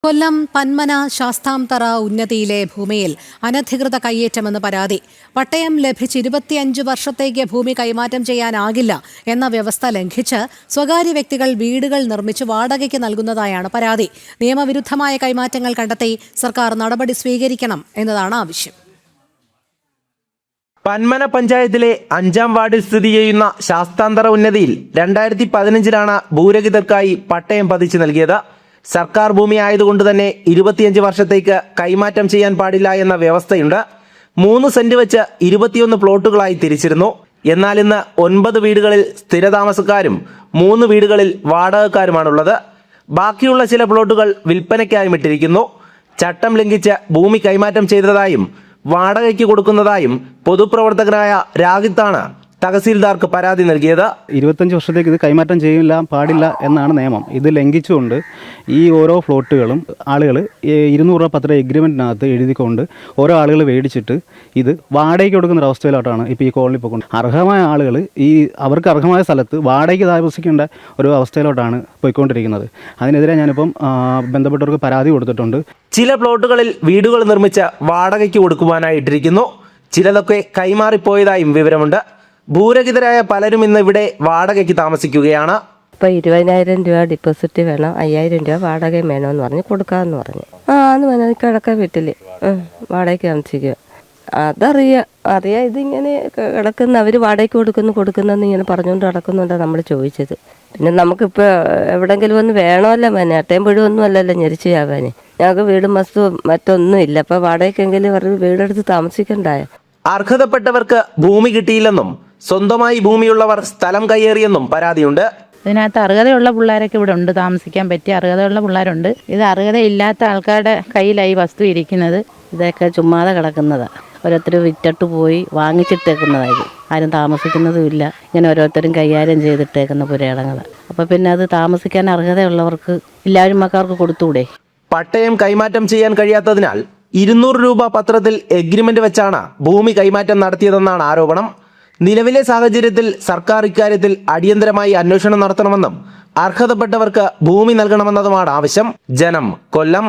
കൊല്ലം പന്മന ശാസ്താംതറ ഉന്നതിയിലെ ഭൂമിയിൽ അനധികൃത കയ്യേറ്റമെന്ന് പരാതി. പട്ടയം ലഭിച്ച് 25 വർഷത്തേക്ക് ഭൂമി കൈമാറ്റം ചെയ്യാനാകില്ല എന്ന വ്യവസ്ഥ ലംഘിച്ച് സ്വകാര്യ വ്യക്തികൾ വീടുകൾ നിർമ്മിച്ച് വാടകയ്ക്ക് നൽകുന്നതായാണ് പരാതി. നിയമവിരുദ്ധമായ കൈമാറ്റങ്ങൾ കണ്ടെത്തി സർക്കാർ നടപടി സ്വീകരിക്കണം എന്നതാണ് ആവശ്യം. പന്മന പഞ്ചായത്തിലെ 5-ാം വാർഡിൽ സ്ഥിതി ചെയ്യുന്ന ശാസ്താംതറ ഉന്നതിയിൽ 2015-ലാണ് ഭൂരഹിതർക്കായി പട്ടയം പതിച്ചു നൽകിയത്. സർക്കാർ ഭൂമി ആയതുകൊണ്ട് തന്നെ 25 വർഷത്തേക്ക് കൈമാറ്റം ചെയ്യാൻ പാടില്ല എന്ന വ്യവസ്ഥയുണ്ട്. 3 സെന്റ് വെച്ച് 21 പ്ലോട്ടുകളായി തിരിച്ചിരുന്നു. എന്നാൽ ഇന്ന് 9 വീടുകളിൽ സ്ഥിരതാമസക്കാരും 3 വീടുകളിൽ വാടകക്കാരുമാണുള്ളത്. ബാക്കിയുള്ള ചില പ്ലോട്ടുകൾ വിൽപ്പനയ്ക്കായും ഇട്ടിരിക്കുന്നു. ചട്ടം ലംഘിച്ച് ഭൂമി കൈമാറ്റം ചെയ്തതായും വാടകയ്ക്ക് കൊടുക്കുന്നതായും പൊതുപ്രവർത്തകനായ രാഗിത്താണ് തഹസീൽദാർക്ക് പരാതി നൽകിയത്. 25 വർഷത്തേക്ക് ഇത് കൈമാറ്റം ചെയ്യില്ല പാടില്ല എന്നാണ് നിയമം. ഇത് ലംഘിച്ചുകൊണ്ട് ഈ ഓരോ ഫ്ലോട്ടുകളും ആളുകൾ 200 രൂപ പത്ര എഗ്രിമെൻറ്റിനകത്ത് എഴുതിക്കൊണ്ട് ഓരോ ആളുകൾ മേടിച്ചിട്ട് ഇത് വാടകയ്ക്ക് കൊടുക്കുന്ന ഒരു അവസ്ഥയിലോട്ടാണ് ഇപ്പോൾ ഈ കോളനി പോയിക്കൊണ്ട്. അർഹമായ ആളുകൾ അവർക്ക് അർഹമായ സ്ഥലത്ത് വാടകയ്ക്ക് താമസിക്കേണ്ട ഒരു അവസ്ഥയിലോട്ടാണ് പോയിക്കൊണ്ടിരിക്കുന്നത്. അതിനെതിരെ ഞാനിപ്പം ബന്ധപ്പെട്ടവർക്ക് പരാതി കൊടുത്തിട്ടുണ്ട്. ചില പ്ലോട്ടുകളിൽ വീടുകൾ നിർമ്മിച്ച് വാടകയ്ക്ക് കൊടുക്കുവാനായി ഇട്ടിരിക്കുന്നു. ചിലതൊക്കെ കൈമാറിപ്പോയതായും വിവരമുണ്ട്. ഭൂരഹിതരായ പലരും ഇന്ന് ഇവിടെ വാടകയ്ക്ക് താമസിക്കുകയാണ്. ഇപ്പം 20,000 രൂപ ഡിപ്പോസിറ്റ് വേണം, 5,000 രൂപ വാടകയും വേണമെന്ന് പറഞ്ഞ് കൊടുക്കാമെന്ന് പറഞ്ഞു. അന്ന് പറഞ്ഞാൽ കിടക്ക വീട്ടിൽ വാടകയ്ക്ക് താമസിക്കുക. അറിയാം ഇതിങ്ങനെ കിടക്കുന്ന അവർ വാടകയ്ക്ക് കൊടുക്കുന്നെന്ന് ഇങ്ങനെ പറഞ്ഞുകൊണ്ട് നടക്കുന്നുണ്ടാണ് നമ്മൾ ചോദിച്ചത്. പിന്നെ നമുക്കിപ്പോൾ എവിടെയെങ്കിലും ഒന്ന് വേണമല്ലോ അട്ടയും പുഴുവൊന്നും അല്ലല്ലോ ഞെരിച്ച് ചാവാന്. ഞങ്ങൾക്ക് വീടും മറ്റൊന്നും ഇല്ല. അപ്പോൾ വാടകയ്ക്കെങ്കിലും അവർക്ക് വീടെടുത്ത് താമസിക്കണ്ടായ. അർഹതപ്പെട്ടവർക്ക് ഭൂമി കിട്ടിയില്ലെന്നും സ്വന്തമായി ഭൂമിയുള്ളവർ സ്ഥലം കയ്യേറിയെന്നും പരാതിയുണ്ട്. ഇതിനകത്ത് അർഹതയുള്ള പിള്ളേരൊക്കെ ഇവിടെ ഉണ്ട്, താമസിക്കാൻ പറ്റിയ അർഹതയുള്ള പിള്ളേരുണ്ട്. ഇത് അർഹതയില്ലാത്ത ആൾക്കാരുടെ കയ്യിലായി വസ്തു ഇരിക്കുന്നത്. ഇതൊക്കെ ചുമ്മാതെ കിടക്കുന്നതാണ്. ഓരോരുത്തർ വിറ്റിട്ട് പോയി വാങ്ങിച്ചിട്ടേക്കുന്നതായത്. ആരും താമസിക്കുന്നതുമില്ല. ഇങ്ങനെ ഓരോരുത്തരും കൈകാര്യം ചെയ്തിട്ടേക്കുന്ന പുരയിടങ്ങൾ. അപ്പോൾ പിന്നെ അത് താമസിക്കാൻ അർഹതയുള്ളവർക്ക് എല്ലാവരും മക്കൾക്ക് കൊടുത്തുകൂടെ? പട്ടയം കൈമാറ്റം ചെയ്യാൻ കഴിയാത്തതിനാൽ 200 രൂപ പത്രത്തിൽ എഗ്രിമെന്റ് വെച്ചാണ് ഭൂമി കൈമാറ്റം നടത്തിയതെന്നാണ് ആരോപണം. നിലവിലെ സാഹചര്യത്തിൽ സർക്കാർ ഇക്കാര്യത്തിൽ അടിയന്തരമായി അന്വേഷണം നടത്തണമെന്നും അർഹതപ്പെട്ടവർക്ക് ഭൂമി നൽകണമെന്നതുമാണ് ആവശ്യം. ജനം, കൊല്ലം.